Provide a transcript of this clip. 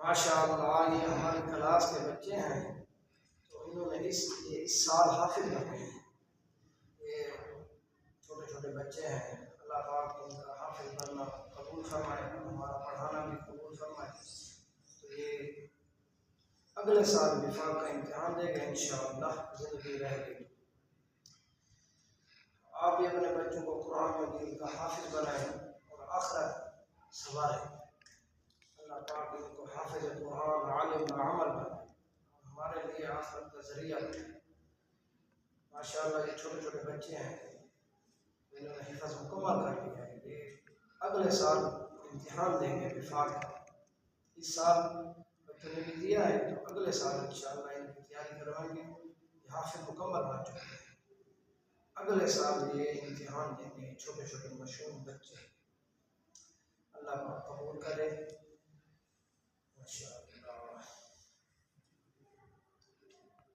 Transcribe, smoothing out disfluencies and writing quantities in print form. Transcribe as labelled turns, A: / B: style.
A: माशाअल्लाह ये हमारी क्लास के बच्चे हैं, तो इन्होंने इस साल हाफिज बने हैं। ये छोटे छोटे बच्चे हैं, अल्लाह पाक इनका हाफिज बनना कबूल फरमाए, हमारा पढ़ाना भी कबूल फरमाए। तो ये अगले साल विफाक का इम्तिहान देंगे इंशाअल्लाह, ज़िंदगी रहेगी। आप भी अपने बच्चों को कुरान मजीद का हाफिज बनाएं और आखिरत संवारें। अल्लाह पाक इनको हाफिज कुरान आलिम अमल बनाए, हमारे लिए आखिरत का जरिया बने। माशाअल्लाह ये छोटे छोटे बच्चे हैं, इन्होंने हिफ्ज़ मुकम्मल कर लिया है। ये अगले साल इम्तिहान देंगे विफाक का। इस साल बच्चों ने भी दिया है, तो अगले साल इंशाअल्लाह इनकी तैयारी करवाएंगे। ये हाफिज मुकम्मल बन चुके हैं, अगले साल ये इम्तिहान देंगे छोटे छोटे मासूम बच्चे। अल्लाह पाक कबूल करे। माशाअल्लाह।